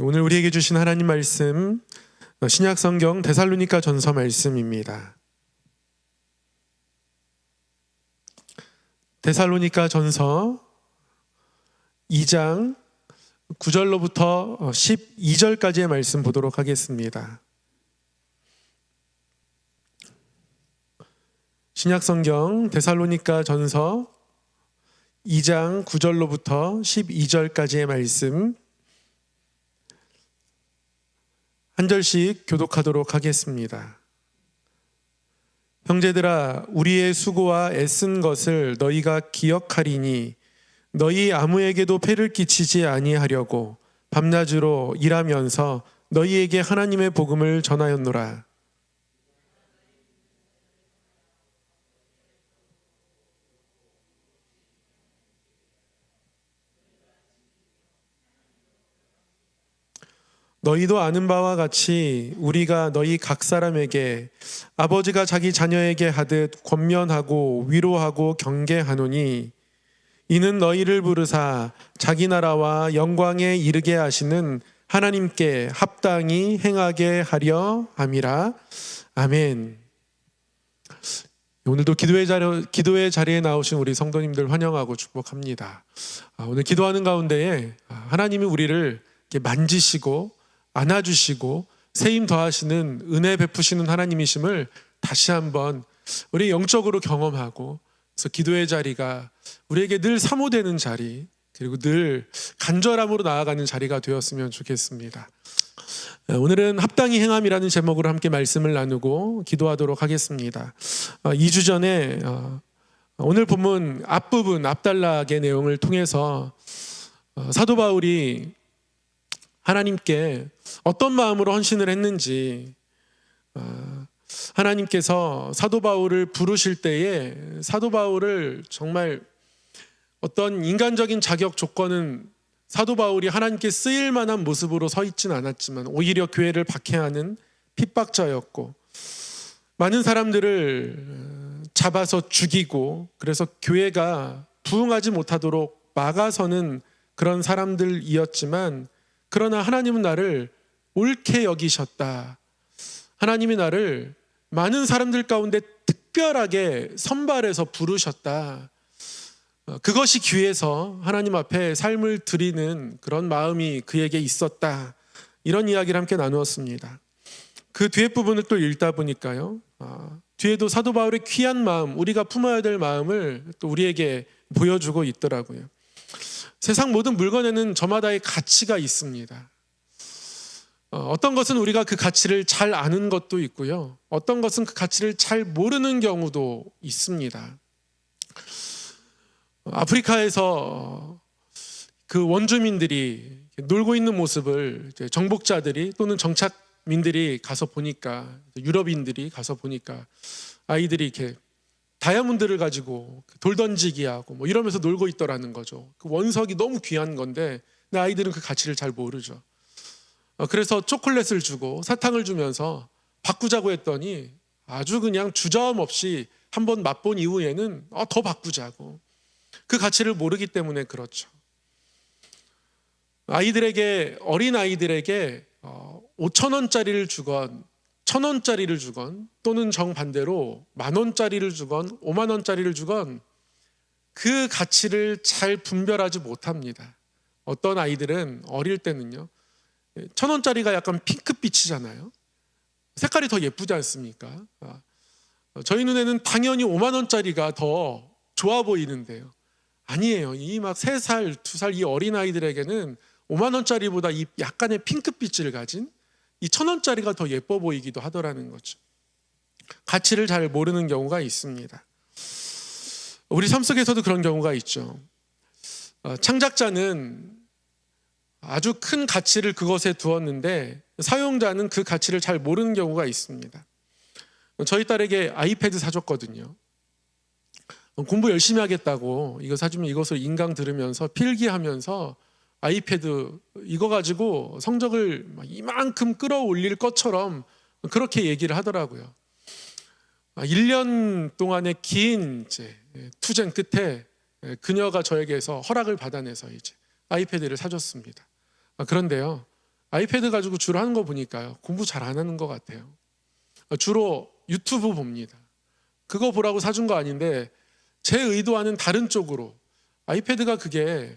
오늘 우리에게 주신 하나님 말씀 신약 성경 데살로니가 전서 말씀입니다. 데살로니가 전서 2장 9절로부터 12절까지의 말씀 보도록 하겠습니다. 신약 성경 데살로니가 전서 2장 9절로부터 12절까지의 말씀 한 절씩 교독하도록 하겠습니다. 형제들아, 우리의 수고와 애쓴 것을 너희가 기억하리니 너희 아무에게도 폐를 끼치지 아니하려고 밤낮으로 일하면서 너희에게 하나님의 복음을 전하였노라. 너희도 아는 바와 같이 우리가 너희 각 사람에게 아버지가 자기 자녀에게 하듯 권면하고 위로하고 경계하노니 이는 너희를 부르사 자기 나라와 영광에 이르게 하시는 하나님께 합당히 행하게 하려 함이라. 아멘. 오늘도 기도의 자리에 나오신 우리 성도님들 환영하고 축복합니다. 오늘 기도하는 가운데에 하나님이 우리를 이렇게 만지시고 안아주시고 세임 더하시는 은혜 베푸시는 하나님이심을 다시 한번 우리 영적으로 경험하고, 그래서 기도의 자리가 우리에게 늘 사모되는 자리, 그리고 늘 간절함으로 나아가는 자리가 되었으면 좋겠습니다. 오늘은 합당히 행함이라는 제목으로 함께 말씀을 나누고 기도하도록 하겠습니다. 2주 전에 오늘 본문 앞부분 앞단락의 내용을 통해서 사도 바울이 하나님께 어떤 마음으로 헌신을 했는지, 하나님께서 사도 바울을 부르실 때에 사도 바울을 정말 어떤 인간적인 자격 조건은 사도 바울이 하나님께 쓰일 만한 모습으로 서 있지는 않았지만 오히려 교회를 박해하는 핍박자였고, 많은 사람들을 잡아서 죽이고, 그래서 교회가 부흥하지 못하도록 막아서는 그런 사람들이었지만, 그러나 하나님은 나를 옳게 여기셨다. 하나님이 나를 많은 사람들 가운데 특별하게 선발해서 부르셨다. 그것이 귀해서 하나님 앞에 삶을 드리는 그런 마음이 그에게 있었다. 이런 이야기를 함께 나누었습니다. 그 뒤에 부분을 또 읽다 보니까요, 뒤에도 사도 바울의 귀한 마음, 우리가 품어야 될 마음을 또 우리에게 보여주고 있더라고요. 세상 모든 물건에는 저마다의 가치가 있습니다. 어떤 것은 우리가 그 가치를 잘 아는 것도 있고요, 어떤 것은 그 가치를 잘 모르는 경우도 있습니다. 아프리카에서 그 원주민들이 놀고 있는 모습을 정복자들이 또는 정착민들이 가서 보니까, 유럽인들이 가서 보니까 아이들이 이렇게 다이아몬드를 가지고 돌 던지기 하고 뭐 이러면서 놀고 있더라는 거죠. 그 원석이 너무 귀한 건데 근데 아이들은 그 가치를 잘 모르죠. 그래서 초콜릿을 주고 사탕을 주면서 바꾸자고 했더니 아주 그냥 주저함 없이 한번 맛본 이후에는 더 바꾸자고. 그 가치를 모르기 때문에 그렇죠. 아이들에게, 어린 아이들에게 5,000원짜리를 주건 1,000원짜리를 주건, 또는 정반대로 10,000원짜리를 주건 50,000원짜리를 주건 그 가치를 잘 분별하지 못합니다. 어떤 아이들은 어릴 때는요, 1,000원짜리가 약간 핑크빛이잖아요. 색깔이 더 예쁘지 않습니까? 저희 눈에는 당연히 50,000원짜리가 더 좋아 보이는데요, 아니에요. 이 막 3살, 2살 이 어린 아이들에게는 50,000원짜리보다 이 약간의 핑크빛을 가진 이 1,000원짜리가 더 예뻐 보이기도 하더라는 거죠. 가치를 잘 모르는 경우가 있습니다. 우리 삶 속에서도 그런 경우가 있죠. 창작자는 아주 큰 가치를 그것에 두었는데 사용자는 그 가치를 잘 모르는 경우가 있습니다. 저희 딸에게 아이패드 사줬거든요. 공부 열심히 하겠다고 이거 사주면 이것을 인강 들으면서 필기하면서 아이패드 이거 가지고 성적을 이만큼 끌어올릴 것처럼 그렇게 얘기를 하더라고요. 1년 동안의 긴 투쟁 끝에 그녀가 저에게서 허락을 받아내서 이제 아이패드를 사줬습니다. 그런데요, 아이패드 가지고 주로 하는 거 보니까요, 공부 잘 안 하는 것 같아요. 주로 유튜브 봅니다. 그거 보라고 사준 거 아닌데 제 의도와는 다른 쪽으로 아이패드가 그게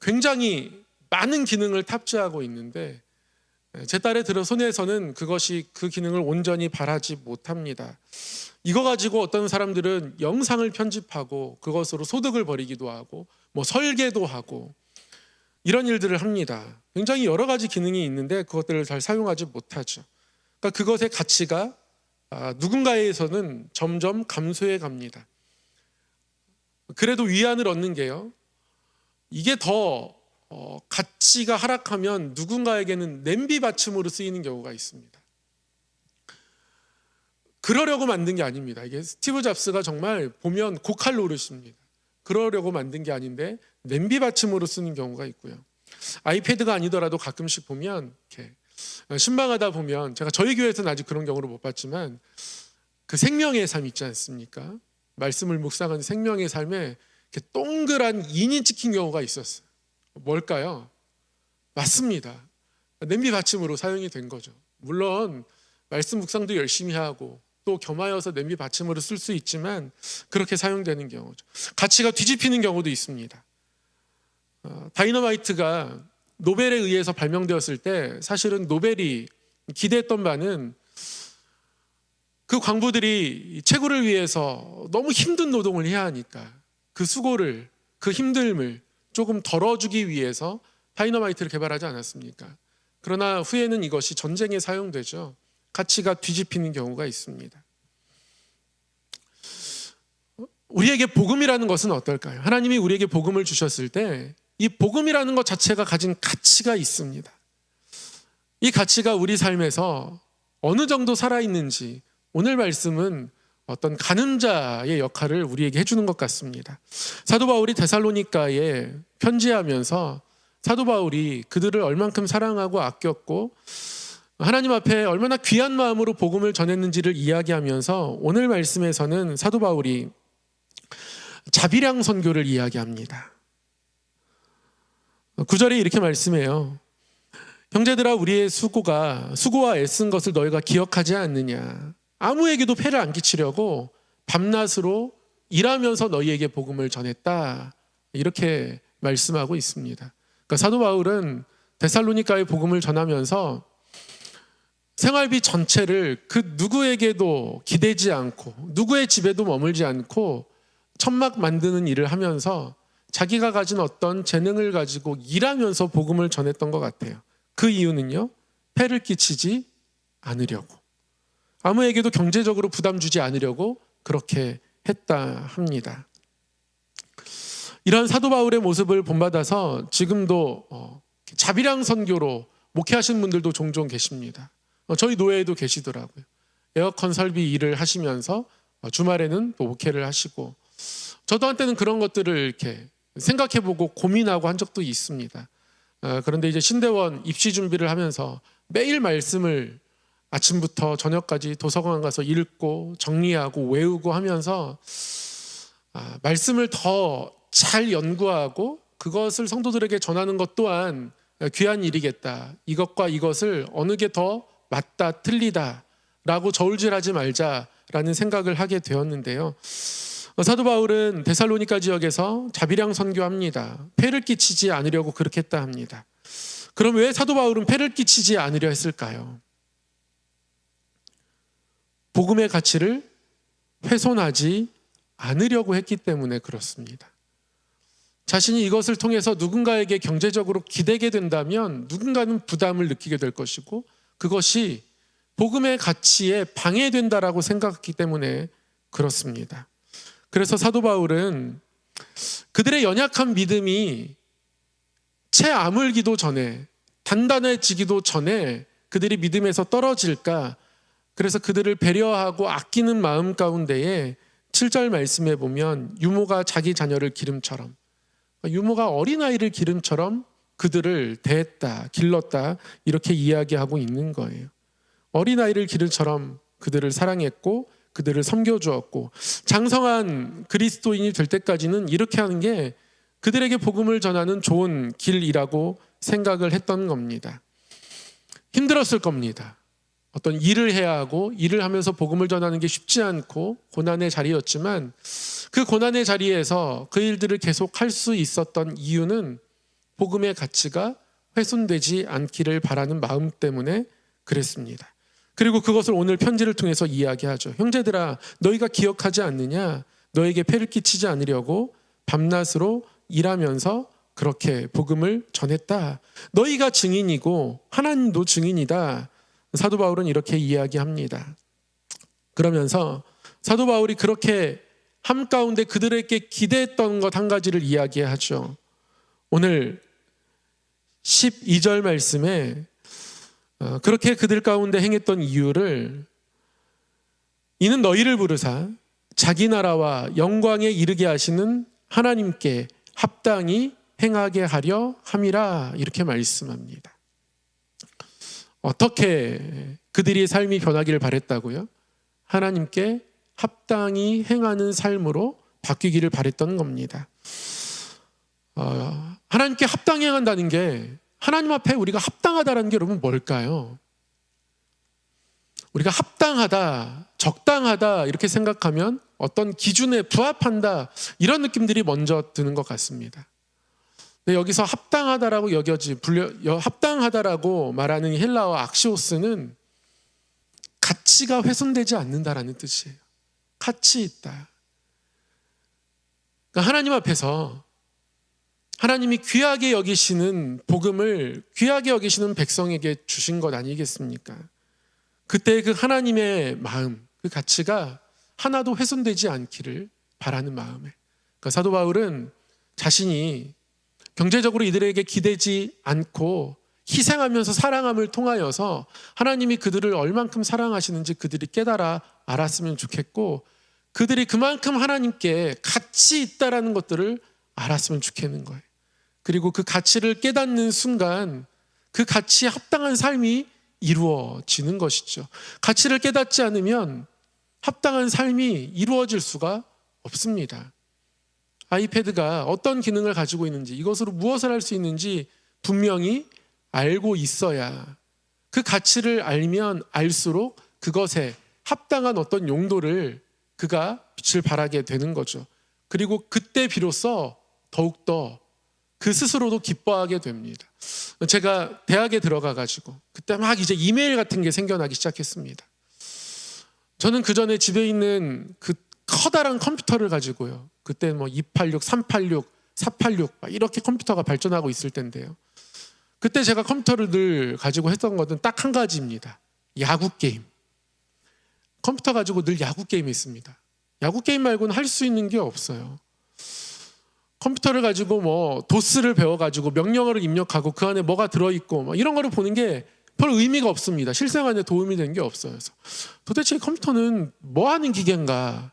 굉장히 많은 기능을 탑재하고 있는데 제 딸의 손에서는 그것이 그 기능을 온전히 발하지 못합니다. 이거 가지고 어떤 사람들은 영상을 편집하고 그것으로 소득을 벌이기도 하고 뭐 설계도 하고 이런 일들을 합니다. 굉장히 여러 가지 기능이 있는데 그것들을 잘 사용하지 못하죠. 그러니까 그것의 가치가 누군가에서는 점점 감소해 갑니다. 그래도 위안을 얻는 게요, 이게 더 가치가 하락하면 누군가에게는 냄비 받침으로 쓰이는 경우가 있습니다. 그러려고 만든 게 아닙니다. 이게 스티브 잡스가 정말 보면 고칼 노릇입니다. 그러려고 만든 게 아닌데 냄비 받침으로 쓰는 경우가 있고요. 아이패드가 아니더라도 가끔씩 보면 이렇게 신방하다 보면, 제가 저희 교회에서는 아직 그런 경우를 못 봤지만 그 생명의 삶 있지 않습니까? 말씀을 묵상하는 생명의 삶에 이렇게 동그란 인이 찍힌 경우가 있었어요. 뭘까요? 맞습니다. 냄비 받침으로 사용이 된 거죠. 물론 말씀 묵상도 열심히 하고 또 겸하여서 냄비 받침으로 쓸 수 있지만 그렇게 사용되는 경우죠. 가치가 뒤집히는 경우도 있습니다. 다이너마이트가 노벨에 의해서 발명되었을 때 사실은 노벨이 기대했던 바는 그 광부들이 채굴을 위해서 너무 힘든 노동을 해야 하니까 그 수고를, 그 힘듦을 조금 덜어주기 위해서 다이너마이트를 개발하지 않았습니까? 그러나 후에는 이것이 전쟁에 사용되죠. 가치가 뒤집히는 경우가 있습니다. 우리에게 복음이라는 것은 어떨까요? 하나님이 우리에게 복음을 주셨을 때 이 복음이라는 것 자체가 가진 가치가 있습니다. 이 가치가 우리 삶에서 어느 정도 살아있는지 오늘 말씀은 어떤 가늠자의 역할을 우리에게 해주는 것 같습니다. 사도 바울이 데살로니가에 편지하면서 사도 바울이 그들을 얼만큼 사랑하고 아꼈고 하나님 앞에 얼마나 귀한 마음으로 복음을 전했는지를 이야기하면서 오늘 말씀에서는 사도 바울이 자비량 선교를 이야기합니다. 9절에 이렇게 말씀해요. 형제들아, 우리의 수고와 애쓴 것을 너희가 기억하지 않느냐. 아무에게도 폐를 안 끼치려고 밤낮으로 일하면서 너희에게 복음을 전했다. 이렇게 말씀하고 있습니다. 그러니까 사도 바울은 데살로니가의 복음을 전하면서 생활비 전체를 그 누구에게도 기대지 않고 누구의 집에도 머물지 않고 천막 만드는 일을 하면서 자기가 가진 어떤 재능을 가지고 일하면서 복음을 전했던 것 같아요. 그 이유는요, 폐를 끼치지 않으려고, 아무에게도 경제적으로 부담 주지 않으려고 그렇게 했다 합니다. 이런 사도 바울의 모습을 본받아서 지금도 자비량 선교로 목회하시는 분들도 종종 계십니다. 저희 노예에도 계시더라고요. 에어컨 설비 일을 하시면서 주말에는 또 목회를 하시고, 저도 한때는 그런 것들을 이렇게 생각해보고 고민하고 한 적도 있습니다. 그런데 이제 신대원 입시 준비를 하면서 매일 말씀을 아침부터 저녁까지 도서관 가서 읽고 정리하고 외우고 하면서 말씀을 더 잘 연구하고 그것을 성도들에게 전하는 것 또한 귀한 일이겠다. 이것과 이것을 어느 게 더 맞다 틀리다 라고 저울질하지 말자라는 생각을 하게 되었는데요. 사도 바울은 데살로니가 지역에서 자비량 선교합니다. 폐를 끼치지 않으려고 그렇게 했다 합니다. 그럼 왜 사도 바울은 폐를 끼치지 않으려 했을까요? 복음의 가치를 훼손하지 않으려고 했기 때문에 그렇습니다. 자신이 이것을 통해서 누군가에게 경제적으로 기대게 된다면 누군가는 부담을 느끼게 될 것이고 그것이 복음의 가치에 방해된다라고 생각했기 때문에 그렇습니다. 그래서 사도 바울은 그들의 연약한 믿음이 채 아물기도 전에, 단단해지기도 전에 그들이 믿음에서 떨어질까, 그래서 그들을 배려하고 아끼는 마음 가운데에 7절 말씀에 보면 유모가 자기 자녀를 기름처럼, 유모가 어린아이를 기름처럼 그들을 대했다, 길렀다, 이렇게 이야기하고 있는 거예요. 어린아이를 기름처럼 그들을 사랑했고 그들을 섬겨주었고, 장성한 그리스도인이 될 때까지는 이렇게 하는 게 그들에게 복음을 전하는 좋은 길이라고 생각을 했던 겁니다. 힘들었을 겁니다. 어떤 일을 해야 하고 일을 하면서 복음을 전하는 게 쉽지 않고 고난의 자리였지만 그 고난의 자리에서 그 일들을 계속 할 수 있었던 이유는 복음의 가치가 훼손되지 않기를 바라는 마음 때문에 그랬습니다. 그리고 그것을 오늘 편지를 통해서 이야기하죠. 형제들아, 너희가 기억하지 않느냐? 너에게 폐를 끼치지 않으려고 밤낮으로 일하면서 그렇게 복음을 전했다. 너희가 증인이고 하나님도 증인이다. 사도 바울은 이렇게 이야기합니다. 그러면서 사도 바울이 그렇게 한가운데 그들에게 기대했던 것 한 가지를 이야기하죠. 오늘 12절 말씀에 그렇게 그들 가운데 행했던 이유를 이는 너희를 부르사 자기 나라와 영광에 이르게 하시는 하나님께 합당히 행하게 하려 함이라 이렇게 말씀합니다. 어떻게 그들이 삶이 변하기를 바랬다고요? 하나님께 합당히 행하는 삶으로 바뀌기를 바랬던 겁니다. 하나님께 합당히 행한다는 게 하나님 앞에 우리가 합당하다는 게 여러분 뭘까요? 우리가 합당하다, 적당하다 이렇게 생각하면 어떤 기준에 부합한다 이런 느낌들이 먼저 드는 것 같습니다. 근데 여기서 합당하다라고 합당하다라고 말하는 헬라어 악시오스는 가치가 훼손되지 않는다라는 뜻이에요. 가치 있다. 그러니까 하나님 앞에서 하나님이 귀하게 여기시는 복음을 귀하게 여기시는 백성에게 주신 것 아니겠습니까? 그때 그 하나님의 마음, 그 가치가 하나도 훼손되지 않기를 바라는 마음에. 그러니까 사도 바울은 자신이 경제적으로 이들에게 기대지 않고 희생하면서 사랑함을 통하여서 하나님이 그들을 얼만큼 사랑하시는지 그들이 깨달아 알았으면 좋겠고 그들이 그만큼 하나님께 가치 있다라는 것들을 알았으면 좋겠는 거예요. 그리고 그 가치를 깨닫는 순간 그 가치에 합당한 삶이 이루어지는 것이죠. 가치를 깨닫지 않으면 합당한 삶이 이루어질 수가 없습니다. 아이패드가 어떤 기능을 가지고 있는지 이것으로 무엇을 할 수 있는지 분명히 알고 있어야 그 가치를 알면 알수록 그것에 합당한 어떤 용도를 그가 빛을 발하게 되는 거죠. 그리고 그때 비로소 더욱더 그 스스로도 기뻐하게 됩니다. 제가 대학에 들어가가지고 그때 막 이제 이메일 같은 게 생겨나기 시작했습니다. 저는 그 전에 집에 있는 그 커다란 컴퓨터를 가지고요. 그때 뭐 286, 386, 486 이렇게 컴퓨터가 발전하고 있을 때인데요. 그때 제가 컴퓨터를 늘 가지고 했던 것은 딱 한 가지입니다. 야구 게임. 컴퓨터 가지고 늘 야구 게임 했습니다. 야구 게임 말고는 할 수 있는 게 없어요. 컴퓨터를 가지고 뭐 도스를 배워가지고 명령어를 입력하고 그 안에 뭐가 들어있고 뭐 이런 거를 보는 게 별 의미가 없습니다. 실생활에 도움이 되는 게 없어요. 그래서 도대체 컴퓨터는 뭐 하는 기계인가?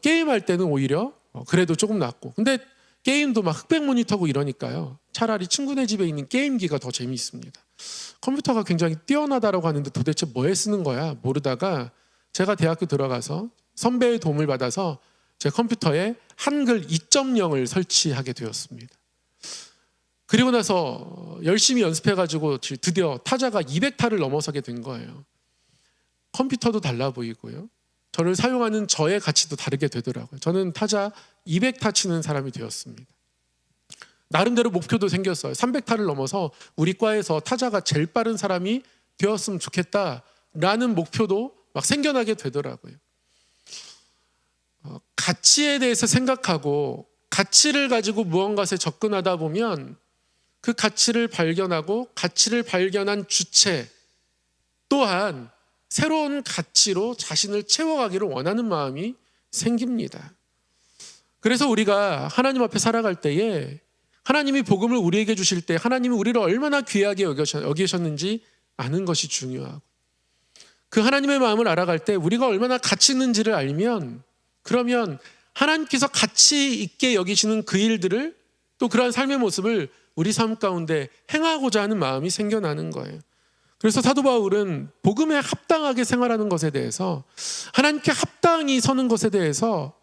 게임할 때는 오히려 그래도 조금 낫고 근데 게임도 막 흑백 모니터고 이러니까요. 차라리 친구네 집에 있는 게임기가 더 재미있습니다. 컴퓨터가 굉장히 뛰어나다라고 하는데 도대체 뭐에 쓰는 거야? 모르다가 제가 대학교 들어가서 선배의 도움을 받아서 제 컴퓨터에 한글 2.0을 설치하게 되었습니다. 그리고 나서 열심히 연습해가지고 드디어 타자가 200타를 넘어서게 된 거예요. 컴퓨터도 달라 보이고요. 저를 사용하는 저의 가치도 다르게 되더라고요. 저는 타자 200타 치는 사람이 되었습니다. 나름대로 목표도 생겼어요. 300타를 넘어서 우리 과에서 타자가 제일 빠른 사람이 되었으면 좋겠다라는 목표도 막 생겨나게 되더라고요. 가치에 대해서 생각하고 가치를 가지고 무언가에 접근하다 보면 그 가치를 발견하고 가치를 발견한 주체 또한 새로운 가치로 자신을 채워가기를 원하는 마음이 생깁니다. 그래서 우리가 하나님 앞에 살아갈 때에 하나님이 복음을 우리에게 주실 때 하나님이 우리를 얼마나 귀하게 여기셨는지 아는 것이 중요하고 그 하나님의 마음을 알아갈 때 우리가 얼마나 가치 있는지를 알면 그러면 하나님께서 가치 있게 여기시는 그 일들을 또 그러한 삶의 모습을 우리 삶 가운데 행하고자 하는 마음이 생겨나는 거예요. 그래서 사도 바울은 복음에 합당하게 생활하는 것에 대해서 하나님께 합당히 서는 것에 대해서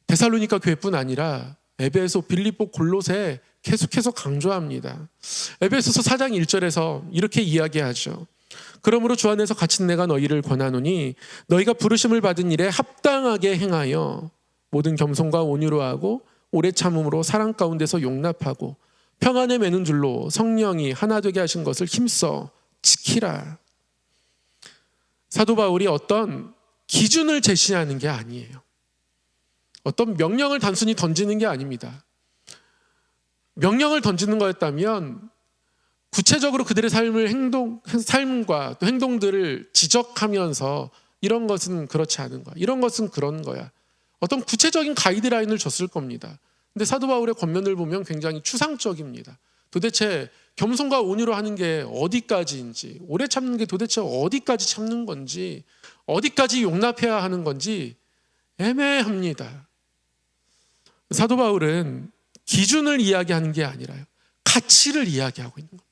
데살로니가 교회뿐 아니라 에베소, 빌립보, 골로새 계속해서 강조합니다. 에베소서 4장 1절에서 이렇게 이야기하죠. 그러므로 주 안에서 갇힌 내가 너희를 권하노니 너희가 부르심을 받은 일에 합당하게 행하여 모든 겸손과 온유로 하고 오래 참음으로 사랑 가운데서 용납하고 평안에 매는 줄로 성령이 하나 되게 하신 것을 힘써 지키라. 사도 바울이 어떤 기준을 제시하는 게 아니에요. 어떤 명령을 단순히 던지는 게 아닙니다. 명령을 던지는 거였다면 구체적으로 그들의 삶과 또 행동들을 지적하면서 이런 것은 그렇지 않은 거야, 이런 것은 그런 거야, 어떤 구체적인 가이드라인을 줬을 겁니다. 근데 사도 바울의 권면을 보면 굉장히 추상적입니다. 도대체 겸손과 온유로 하는 게 어디까지인지, 오래 참는 게 도대체 어디까지 참는 건지, 어디까지 용납해야 하는 건지 애매합니다. 사도 바울은 기준을 이야기하는 게 아니라요, 가치를 이야기하고 있는 겁니다.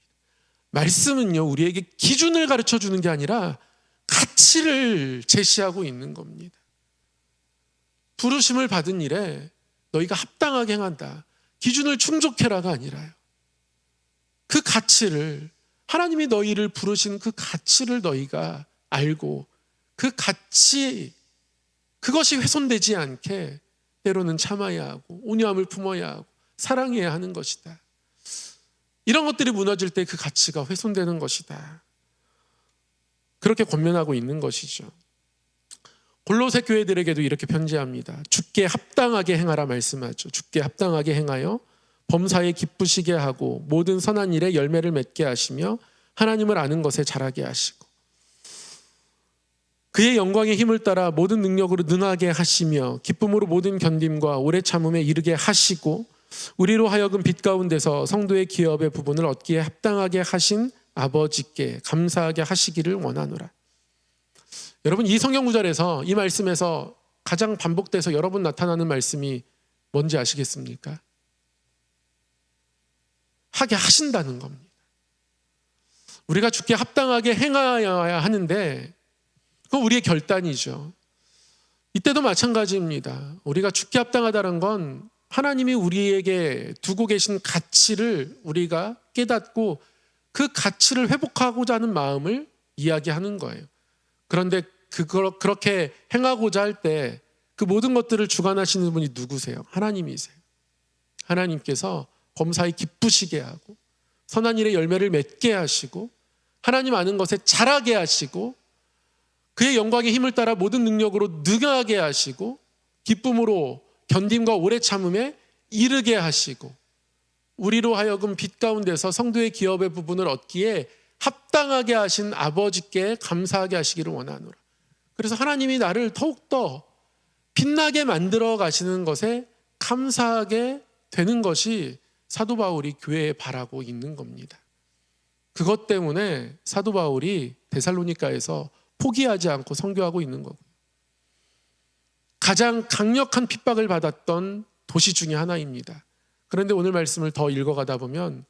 말씀은요, 우리에게 기준을 가르쳐 주는 게 아니라 가치를 제시하고 있는 겁니다. 부르심을 받은 일에 너희가 합당하게 행한다, 기준을 충족해라가 아니라요, 그 가치를, 하나님이 너희를 부르신 그 가치를 너희가 알고 그 가치, 그것이 훼손되지 않게 때로는 참아야 하고 온유함을 품어야 하고 사랑해야 하는 것이다. 이런 것들이 무너질 때 그 가치가 훼손되는 것이다. 그렇게 권면하고 있는 것이죠. 골로새 교회들에게도 이렇게 편지합니다. 주께 합당하게 행하라 말씀하죠. 주께 합당하게 행하여 범사에 기쁘시게 하고 모든 선한 일에 열매를 맺게 하시며 하나님을 아는 것에 자라게 하시고 그의 영광의 힘을 따라 모든 능력으로 능하게 하시며 기쁨으로 모든 견딤과 오래 참음에 이르게 하시고 우리로 하여금 빛 가운데서 성도의 기업의 부분을 얻기에 합당하게 하신 아버지께 감사하게 하시기를 원하노라. 여러분, 이 성경 구절에서, 이 말씀에서 가장 반복돼서 여러 번 나타나는 말씀이 뭔지 아시겠습니까? 하게 하신다는 겁니다. 우리가 주께 합당하게 행하여야 하는데 그건 우리의 결단이죠. 이때도 마찬가지입니다. 우리가 주께 합당하다는 건 하나님이 우리에게 두고 계신 가치를 우리가 깨닫고 그 가치를 회복하고자 하는 마음을 이야기하는 거예요. 그런데 그렇게 행하고자 할 때 그 모든 것들을 주관하시는 분이 누구세요? 하나님이세요. 하나님께서 범사에 기쁘시게 하고 선한 일에 열매를 맺게 하시고 하나님 아는 것에 자라게 하시고 그의 영광의 힘을 따라 모든 능력으로 능하게 하시고 기쁨으로 견딤과 오래 참음에 이르게 하시고 우리로 하여금 빛 가운데서 성도의 기업의 부분을 얻기에 합당하게 하신 아버지께 감사하게 하시기를 원하노라. 그래서 하나님이 나를 더욱더 빛나게 만들어 가시는 것에 감사하게 되는 것이 사도 바울이 교회에 바라고 있는 겁니다. 그것 때문에 사도 바울이 데살로니가에서 포기하지 않고 선교하고 있는 거고요. 가장 강력한 핍박을 받았던 도시 중에 하나입니다. 그런데 오늘 말씀을 더 읽어가다 보면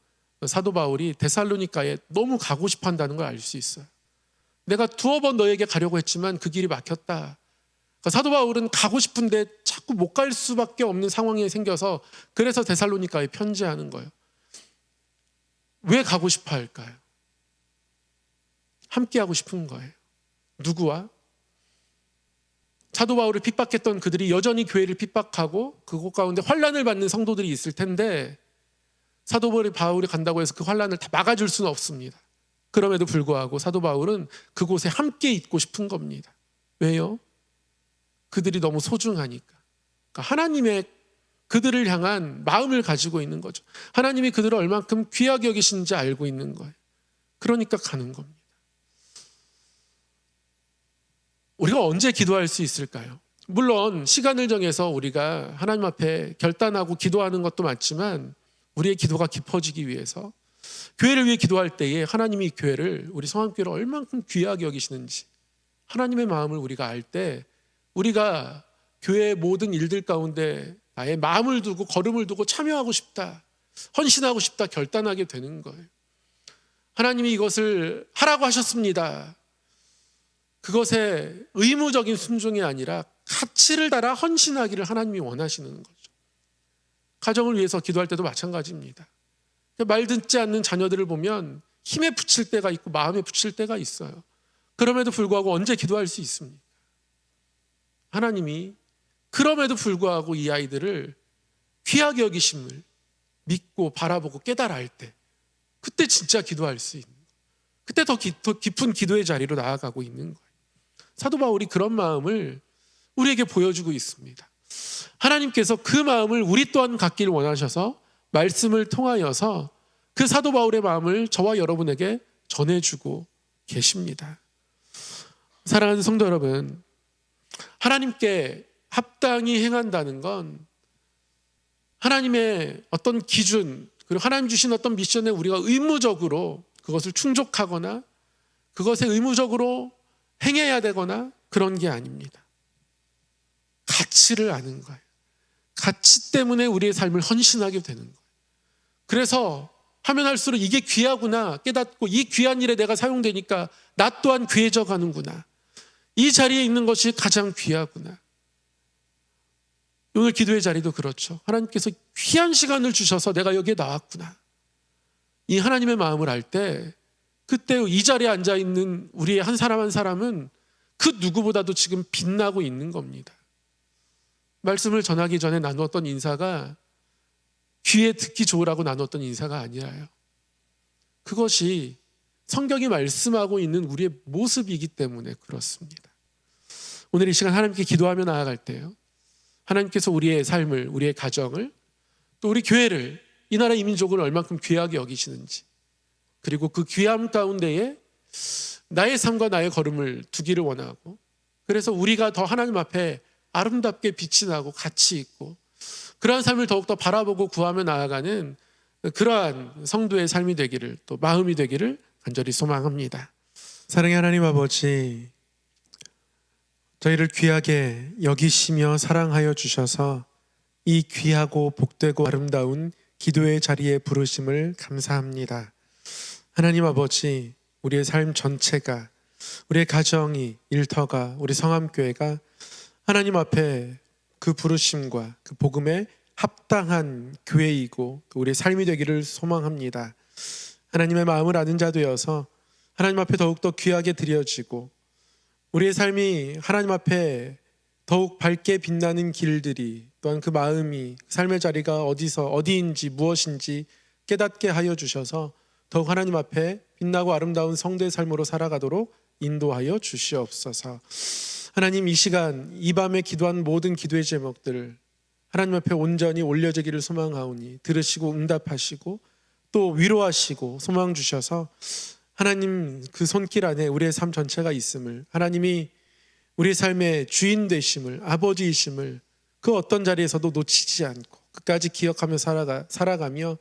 사도 바울이 데살로니가에 너무 가고 싶어 한다는 걸 알 수 있어요. 내가 두어 번 너에게 가려고 했지만 그 길이 막혔다. 그러니까 사도 바울은 가고 싶은데 자꾸 못 갈 수밖에 없는 상황이 생겨서 그래서 데살로니가에 편지하는 거예요. 왜 가고 싶어 할까요? 함께 하고 싶은 거예요. 누구와? 사도 바울을 핍박했던 그들이 여전히 교회를 핍박하고 그곳 가운데 환난을 받는 성도들이 있을 텐데 사도 바울이 간다고 해서 그 환난을 다 막아줄 수는 없습니다. 그럼에도 불구하고 사도 바울은 그곳에 함께 있고 싶은 겁니다. 왜요? 그들이 너무 소중하니까. 그러니까 하나님의 그들을 향한 마음을 가지고 있는 거죠. 하나님이 그들을 얼만큼 귀하게 여기시는지 알고 있는 거예요. 그러니까 가는 겁니다. 우리가 언제 기도할 수 있을까요? 물론 시간을 정해서 우리가 하나님 앞에 결단하고 기도하는 것도 맞지만 우리의 기도가 깊어지기 위해서 교회를 위해 기도할 때에 하나님이 교회를, 우리 성안교회를 얼만큼 귀하게 여기시는지 하나님의 마음을 우리가 알 때 우리가 교회의 모든 일들 가운데 나의 마음을 두고 걸음을 두고 참여하고 싶다, 헌신하고 싶다 결단하게 되는 거예요. 하나님이 이것을 하라고 하셨습니다. 그것에 의무적인 순종이 아니라 가치를 따라 헌신하기를 하나님이 원하시는 거죠. 가정을 위해서 기도할 때도 마찬가지입니다. 말 듣지 않는 자녀들을 보면 힘에 부칠 때가 있고 마음에 부칠 때가 있어요. 그럼에도 불구하고 언제 기도할 수 있습니까? 하나님이 그럼에도 불구하고 이 아이들을 귀하게 여기심을 믿고 바라보고 깨달아 할 때, 그때 진짜 기도할 수 있는 거예요. 그때 더 깊은 기도의 자리로 나아가고 있는 거예요. 사도 바울이 그런 마음을 우리에게 보여주고 있습니다. 하나님께서 그 마음을 우리 또한 갖기를 원하셔서 말씀을 통하여서 그 사도 바울의 마음을 저와 여러분에게 전해주고 계십니다. 사랑하는 성도 여러분, 하나님께 합당히 행한다는 건 하나님의 어떤 기준, 그리고 하나님 주신 어떤 미션에 우리가 의무적으로 그것을 충족하거나 그것에 의무적으로 행해야 되거나 그런 게 아닙니다. 가치를 아는 거예요. 가치 때문에 우리의 삶을 헌신하게 되는 거예요. 그래서 하면 할수록 이게 귀하구나 깨닫고 이 귀한 일에 내가 사용되니까 나 또한 귀해져 가는구나. 이 자리에 있는 것이 가장 귀하구나. 오늘 기도의 자리도 그렇죠. 하나님께서 귀한 시간을 주셔서 내가 여기에 나왔구나. 이 하나님의 마음을 알 때 그때 이 자리에 앉아있는 우리의 한 사람 한 사람은 그 누구보다도 지금 빛나고 있는 겁니다. 말씀을 전하기 전에 나누었던 인사가 귀에 듣기 좋으라고 나누었던 인사가 아니라요. 그것이 성경이 말씀하고 있는 우리의 모습이기 때문에 그렇습니다. 오늘 이 시간 하나님께 기도하며 나아갈 때요, 하나님께서 우리의 삶을, 우리의 가정을, 또 우리 교회를, 이 나라 이민족을 얼만큼 귀하게 여기시는지, 그리고 그 귀함 가운데에 나의 삶과 나의 걸음을 두기를 원하고, 그래서 우리가 더 하나님 앞에 아름답게 빛이 나고 가치 있고 그러한 삶을 더욱더 바라보고 구하며 나아가는 그러한 성도의 삶이 되기를, 또 마음이 되기를 간절히 소망합니다. 사랑의 하나님 아버지, 저희를 귀하게 여기시며 사랑하여 주셔서 이 귀하고 복되고 아름다운 기도의 자리에 부르심을 감사합니다. 하나님 아버지, 우리의 삶 전체가, 우리의 가정이, 일터가, 우리 성함교회가 하나님 앞에 그 부르심과 그 복음에 합당한 교회이고 우리의 삶이 되기를 소망합니다. 하나님의 마음을 아는 자 되어서 하나님 앞에 더욱더 귀하게 드려지고 우리의 삶이 하나님 앞에 더욱 밝게 빛나는 길들이, 또한 그 마음이, 삶의 자리가 어디인지 무엇인지 깨닫게 하여 주셔서 더욱 하나님 앞에 빛나고 아름다운 성도의 삶으로 살아가도록 인도하여 주시옵소서. 하나님, 이 시간 이 밤에 기도한 모든 기도의 제목들 하나님 앞에 온전히 올려지기를 소망하오니 들으시고 응답하시고 또 위로하시고 소망 주셔서 하나님 그 손길 안에 우리의 삶 전체가 있음을, 하나님이 우리의 삶의 주인 되심을, 아버지이심을 그 어떤 자리에서도 놓치지 않고 끝까지 기억하며 살아가며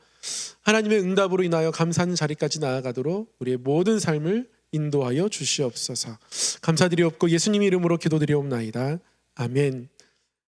하나님의 응답으로 인하여 감사하는 자리까지 나아가도록 우리의 모든 삶을 인도하여 주시옵소서. 감사드리옵고 예수님 이름으로 기도드리옵나이다. 아멘.